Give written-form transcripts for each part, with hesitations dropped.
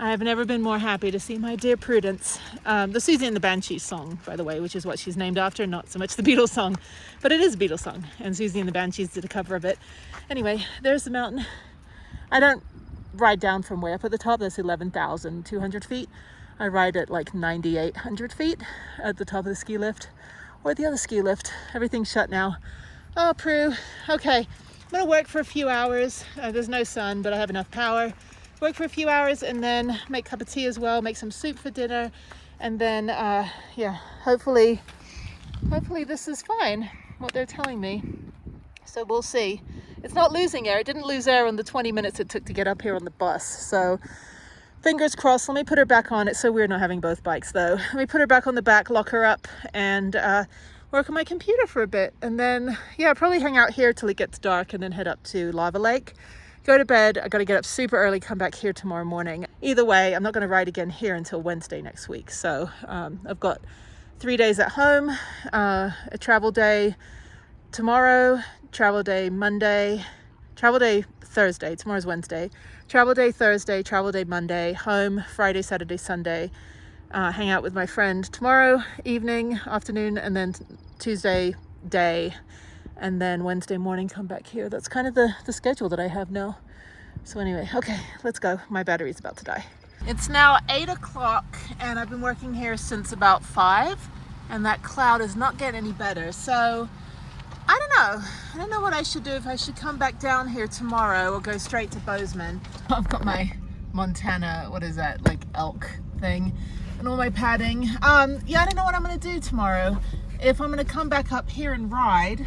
I have never been more happy to see my dear Prudence. The Susie and the Banshees song, by the way, which is what she's named after, not so much the Beatles song, but it is a Beatles song, and Susie and the Banshees did a cover of it. Anyway, there's the mountain. I don't ride down from way up at the top. That's 11,200 feet. I ride at like 9,800 feet at the top of the ski lift, or the other ski lift. Everything's shut now. Oh, Prue. Okay, I'm gonna work for a few hours. There's no sun, but I have enough power. Work for a few hours and then make a cup of tea as well, make some soup for dinner, and then yeah, hopefully this is fine, what they're telling me. So we'll see. It's not losing air. It didn't lose air on the 20 minutes it took to get up here on the bus. So fingers crossed. Let me put her back on. It's so weird not having both bikes though. Let me put her back on the back, lock her up, and work on my computer for a bit. And then, yeah, probably hang out here till it gets dark and then head up to Lava Lake. Go to bed. I got to get up super early, come back here tomorrow morning. Either way, I'm not going to ride again here until Wednesday next week. So I've got 3 days at home, a travel day tomorrow, travel day Monday, travel day Thursday. Tomorrow's Wednesday. Travel day Thursday, travel day Monday, home Friday, Saturday, Sunday. Hang out with my friend tomorrow evening, afternoon, and then Tuesday day. And then Wednesday morning, come back here. That's kind of the schedule that I have now. So anyway, okay, let's go. My battery's about to die. It's now 8 o'clock and I've been working here since about 5, and that cloud is not getting any better. So I don't know what I should do, if I should come back down here tomorrow or go straight to Bozeman. I've got my Montana, what is that, like elk thing, and all my padding. Yeah, I don't know what I'm gonna do tomorrow. If I'm gonna come back up here and ride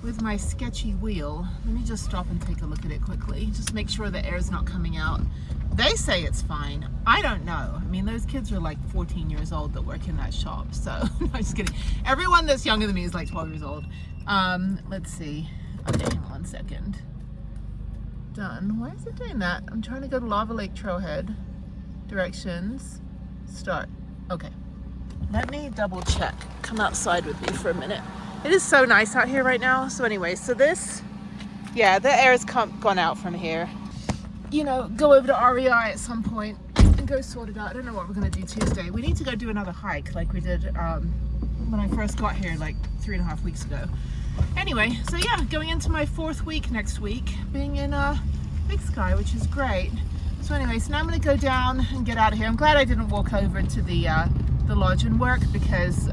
with my sketchy wheel. Let me just stop and take a look at it quickly. Just make sure the air's not coming out. They say it's fine. I don't know. I mean, those kids are like 14 years old that work in that shop. So, no, I'm just kidding. Everyone that's younger than me is like 12 years old. Let's see. Okay, hang on 1 second. Done. Why is it doing that? I'm trying to go to Lava Lake Trailhead. Directions. Start. Okay. Let me double check. Come outside with me for a minute. It is so nice out here right now. So anyway, so this, yeah, the air has gone out from here. You know, go over to REI at some point and go sort it out. I don't know what we're gonna do Tuesday. We need to go do another hike like we did when I first got here like 3.5 weeks ago. Anyway, so yeah, going into my 4th week next week, being in Big Sky, which is great. So anyway, so now I'm gonna go down and get out of here. I'm glad I didn't walk over to the lodge and work, because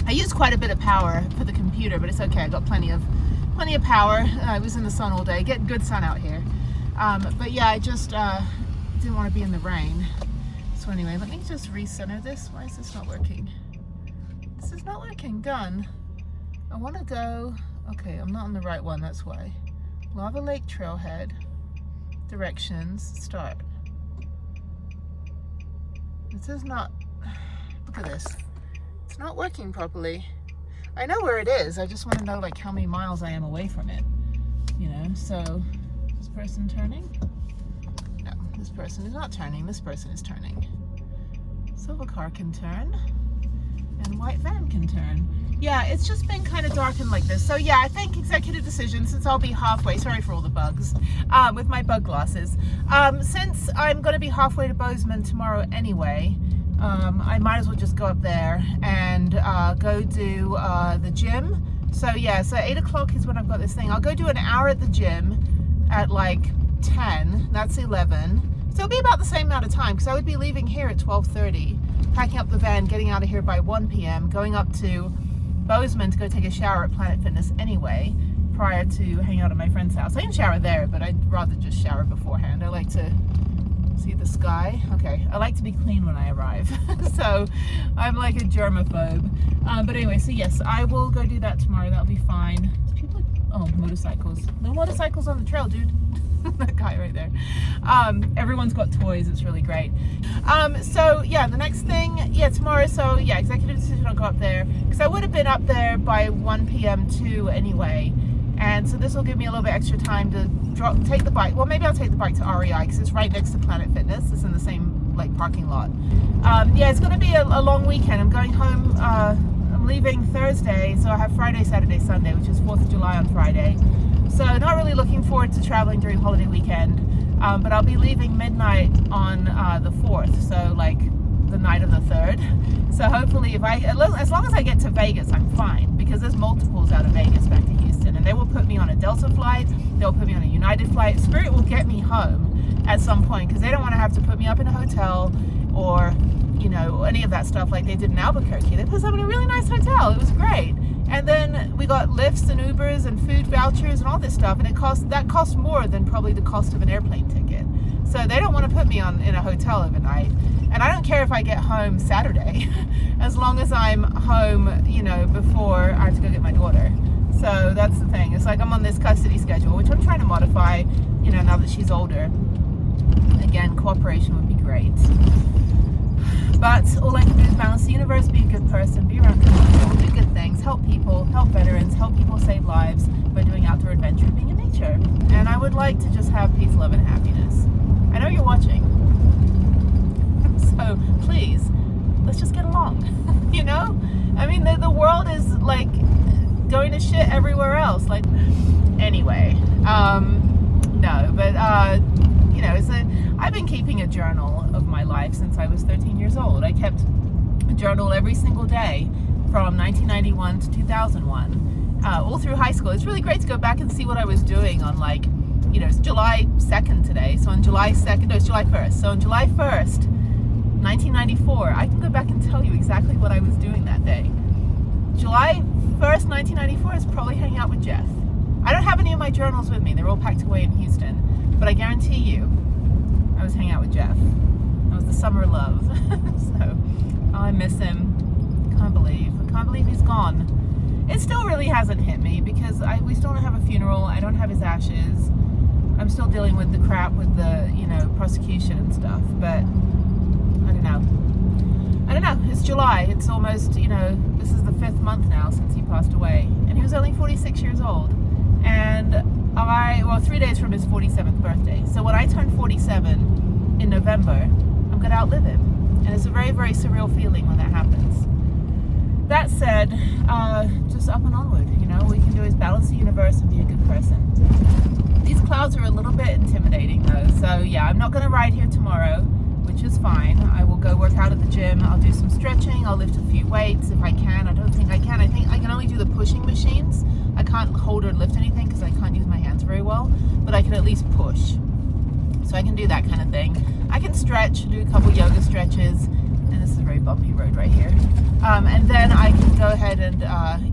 I used quite a bit of power for the computer, but it's okay. I got plenty of power. I was in the sun all day. Get good sun out here. But yeah, I just didn't want to be in the rain. So anyway, let me just recenter this. Why is this not working? This is not working. Done. I want to go. Okay, I'm not on the right one. That's why. Lava Lake Trailhead. Directions. Start. This is not. Look at this. It's not working properly. I know where it is. I just want to know like how many miles I am away from it. You know, so this person turning? No, this person is not turning. This person is turning. Silver car can turn and white van can turn. Yeah, it's just been kind of darkened like this. So yeah, I think executive decision, since I'll be halfway, sorry for all the bugs, with my bug glasses. Since I'm going to be halfway to Bozeman tomorrow anyway, I might as well just go up there and go do the gym. So yeah, so 8 o'clock is when I've got this thing. I'll go do an hour at the gym at like 10. That's 11. So it'll be about the same amount of time, because I would be leaving here at 12:30, packing up the van, getting out of here by 1 p.m., going up to Bozeman to go take a shower at Planet Fitness anyway, prior to hanging out at my friend's house. I can shower there, but I'd rather just shower beforehand. I like to see the sky. Okay, I like to be clean when I arrive. So I'm like a germaphobe. But anyway, so yes, I will go do that tomorrow. That'll be fine. People, oh, motorcycles. No motorcycles on the trail, dude. That guy right there. Everyone's got toys. It's really great. So yeah, the next thing, yeah, tomorrow. So yeah, executive decision, I'll go up there, because I would have been up there by 1 p.m. too anyway. And so this will give me a little bit extra time to take the bike. Well, maybe I'll take the bike to REI, because it's right next to Planet Fitness. It's in the same like parking lot. Yeah, it's going to be a long weekend. I'm going home. I'm leaving Thursday, so I have Friday, Saturday, Sunday, which is 4th of July on Friday. So not really looking forward to traveling during holiday weekend. But I'll be leaving midnight on the 4th, so like the night of the 3rd. So hopefully as long as I get to Vegas, I'm fine, because there's multiples out of Vegas back to Houston, and they will put me on a Delta flight, they'll put me on a United flight. Spirit will get me home at some point, because they don't want to have to put me up in a hotel or, you know, any of that stuff like they did in Albuquerque. They put us up in a really nice hotel. It was great. And then we got Lyfts and Ubers and food vouchers and all this stuff, and that cost more than probably the cost of an airplane ticket. So they don't want to put me in a hotel overnight. And I don't care if I get home Saturday, as long as I'm home, you know, before I have to go get my daughter. So that's the thing. It's like I'm on this custody schedule, which I'm trying to modify, you know, now that she's older. Again, cooperation would be great. But all I can do is balance the universe, be a good person, be around good people, do good things, help people, help veterans, help people save lives by doing outdoor adventure and being in nature. And I would like to just have peace, love, and happiness. I know you're watching. So please, let's just get along, you know? I mean, the world is like going to shit everywhere else. Like, anyway, no, but, you know, I've been keeping a journal of my life since I was 13 years old. I kept a journal every single day from 1991 to 2001, all through high school. It's really great to go back and see what I was doing on, like, you know, it's July 2nd today. So on July 2nd, no, it's July 1st. So on July 1st, 1994, I can go back and tell you exactly what I was doing that day. July 1st, 1994 is probably hanging out with Jeff. I don't have any of my journals with me. They're all packed away in Houston. But I guarantee you, I was hanging out with Jeff. It was the summer of love. So, I miss him. I can't believe he's gone. It still really hasn't hit me, because we still don't have a funeral. I don't have his ashes. I'm still dealing with the crap with the, you know, prosecution and stuff. But I don't know. It's July. It's almost, you know, this is the 5th month now since he passed away. And he was only 46 years old. And 3 days from his 47th birthday. So when I turn 47 in November, I'm going to outlive him. And it's a very, very surreal feeling when that happens. That said, just up and onward, you know, all we can do is balance the universe and be a good person. These clouds are a little bit intimidating though. So yeah, I'm not going to ride here tomorrow, which is fine. I will go work out at the gym. I'll do some stretching. I'll lift a few weights if I can. I don't think I can. I think I can only do the pushing machines. I can't hold or lift anything because I can't use my hands very well, but I can at least push. So I can do that kind of thing. I can stretch, do a couple yoga stretches, and this is a very bumpy road right here. And then I can go ahead and,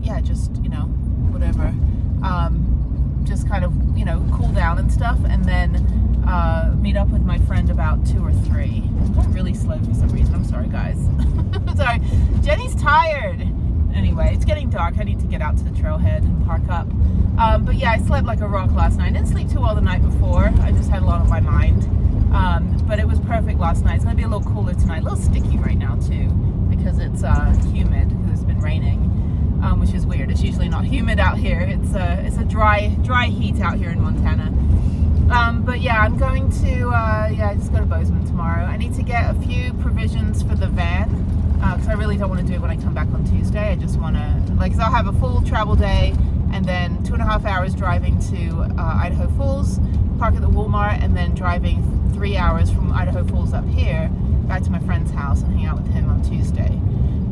yeah, just, you know, whatever, just kind of, you know, cool down and stuff, and then meet up with my friend about 2 or 3. I'm going really slow for some reason. I'm sorry, guys. Sorry. Jenny's tired. Anyway, it's getting dark. I need to get out to the trailhead and park up. But yeah, I slept like a rock last night. I didn't sleep too well the night before. I just had a lot on my mind. But it was perfect last night. It's going to be a little cooler tonight. A little sticky right now too, because it's humid, because it's been raining, which is weird. It's usually not humid out here. It's a dry heat out here in Montana. But yeah, I'm going to just go to Bozeman tomorrow. I need to get a few provisions for the van, because I really don't want to do it when I come back on Tuesday. I just want to, like, cause I'll have a full travel day, and then 2.5 hours driving to Idaho Falls, park at the Walmart, and then driving 3 hours from Idaho Falls up here back to my friend's house and hang out with him on Tuesday.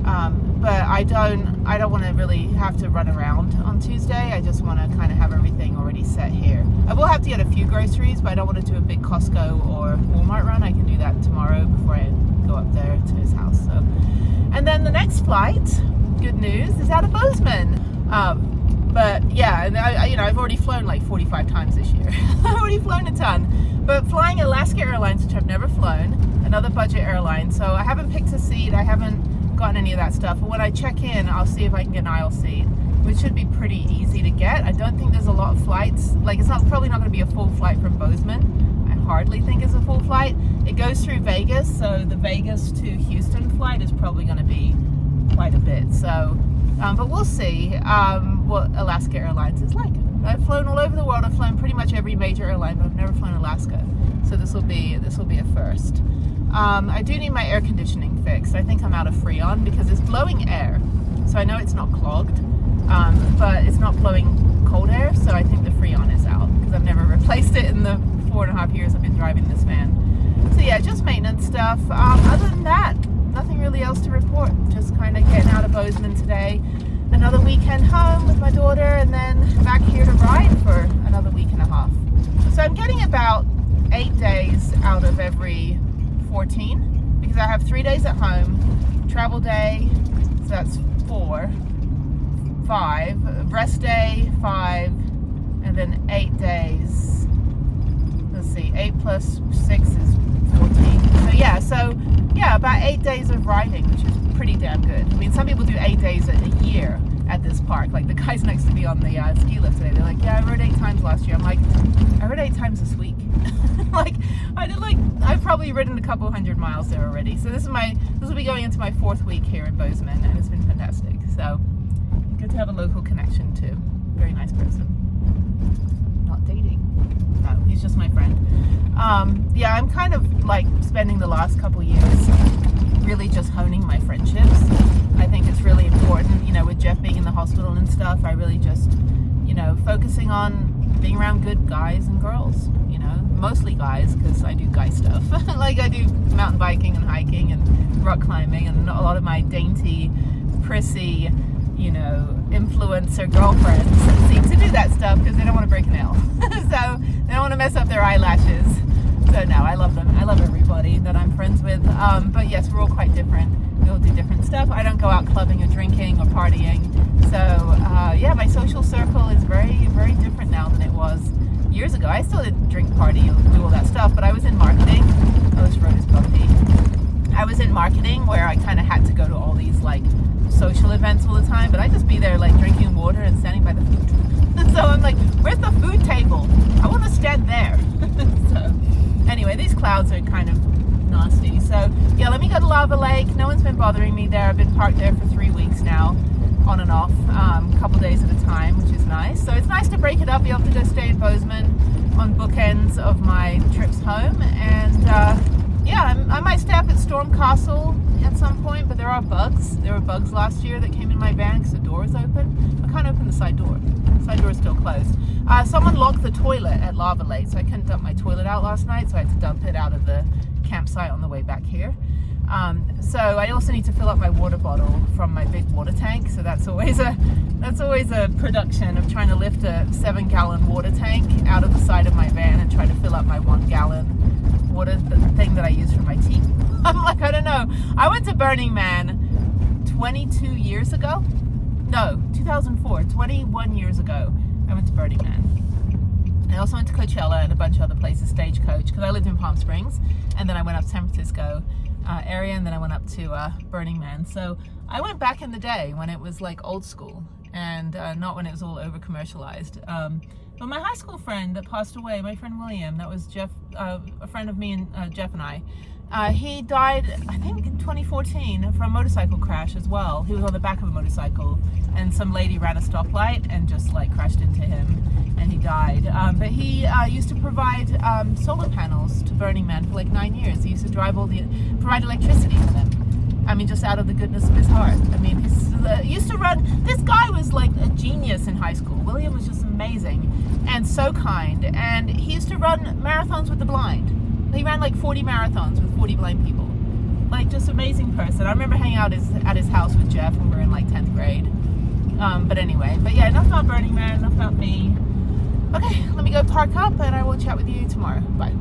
But I don't want to really have to run around on Tuesday. I just want to kind of have everything already set here. I will have to get a few groceries, but I don't want to do a big Costco or Walmart run. I can do that tomorrow before I go up there to his house. So, and then the next flight, good news, is out of Bozeman. But yeah, and I've already flown like 45 times this year. I've already flown a ton. But flying Alaska Airlines, which I've never flown, another budget airline. So I haven't picked a seat. I haven't gotten any of that stuff. But when I check in, I'll see if I can get an aisle seat, which should be pretty easy to get. I don't think there's a lot of flights. Like, it's probably not going to be a full flight from Bozeman. I hardly think it's a full flight. It goes through Vegas, so the Vegas to Houston flight is probably going to be quite a bit. So, but we'll see what Alaska Airlines is like. I've flown all over the world. I've flown pretty much every major airline, but I've never flown Alaska. So this will be a first. I do need my air conditioning fixed. I think I'm out of Freon because it's blowing air. So I know it's not clogged, but it's not blowing cold air. So I think the Freon is out because I've never replaced it in the 4.5 years I've been driving this van. So yeah, just maintenance stuff. Other than that, nothing really else to report. Just kind of getting out of Bozeman today. Another weekend home with my daughter, and then back here to ride for another week and a half. So I'm getting about 8 days out of every 14, because I have 3 days at home, travel day, so that's 4, 5, rest day 5, and then 8 days. Let's see, 8 plus 6 is 14. So yeah, about 8 days of riding, which is pretty damn good. I mean, some people do 8 days a year at this park. Like the guys next to me on the ski lift today, they're like, yeah, I rode 8 times last year. I'm like, I rode 8 times this week. I've probably ridden a couple 100 miles there already. So this will be going into my 4th week here in Bozeman, and it's been fantastic. So good to have a local connection too. Very nice person. Not dating. No, he's just my friend. Yeah, I'm kind of like spending the last couple years really just honing my friendships. I think it's really important, with Jeff being in the hospital and stuff, I really just, focusing on being around good guys and girls, mostly guys, because I do guy stuff. Like I do mountain biking and hiking and rock climbing, and a lot of my dainty, prissy, influencer girlfriends seem to do that stuff because they don't want to break a nail. So they don't want to mess up their eyelashes. So no, I love them. I love everybody that I'm friends with. But yes, we're all quite different. We all do different stuff. I don't go out clubbing or drinking or partying. So yeah, my social circle is very, very different now than it was years ago. I still didn't drink, party, do all that stuff, but I was in marketing. Oh, this road is bumpy. I was in marketing where I kind of had to go to all these like social events all the time, but I'd just be there like drinking water and standing by the food. So I'm like, where's the food table? I want to stand there. So anyway, these clouds are kind of nasty. So yeah, let me go to Lava Lake. No one's been bothering me there. I've been parked there for 3 weeks now, on and off, a couple days at a time, which is nice. So it's nice to break it up, be able to go stay in Bozeman on bookends of my trips home. And yeah, I might stay up at Storm Castle at some point, but there are bugs. There were bugs last year that came in my van because the door is open. I can't open the side door. The side door is still closed. Someone locked the toilet at Lava Lake, so I couldn't dump my toilet out last night, so I had to dump it out of the campsite on the way back here. So I also need to fill up my water bottle from my big water tank, so that's always a production of trying to lift a 7-gallon water tank out of the side of my van and try to fill up my 1-gallon water thing that I use for my tea. I'm like, I don't know. I went to Burning Man 22 years ago. No, 2004, 21 years ago, I went to Burning Man. I also went to Coachella and a bunch of other places, Stagecoach, because I lived in Palm Springs, and then I went up to San Francisco area, and then I went up to Burning Man. So I went back in the day when it was like old school, and not when it was all over commercialized. But my high school friend that passed away, my friend William, that was Jeff, a friend of me and Jeff and I, he died, I think in 2014 from a motorcycle crash as well. He was on the back of a motorcycle, and some lady ran a stoplight and just like crashed into him, and he died. But he used to provide solar panels to Burning Man for like 9 years. He used to provide electricity for them. I mean, just out of the goodness of his heart. I mean, he used to run, this guy was like a genius in high school. William was just amazing and so kind. And he used to run marathons with the blind. He ran like 40 marathons with 40 blind people. Like, just amazing person. I remember hanging out at his house with Jeff when we were in like 10th grade. But anyway, but yeah, enough about Burning Man, enough about me. Okay, let me go park up and I will chat with you tomorrow. Bye.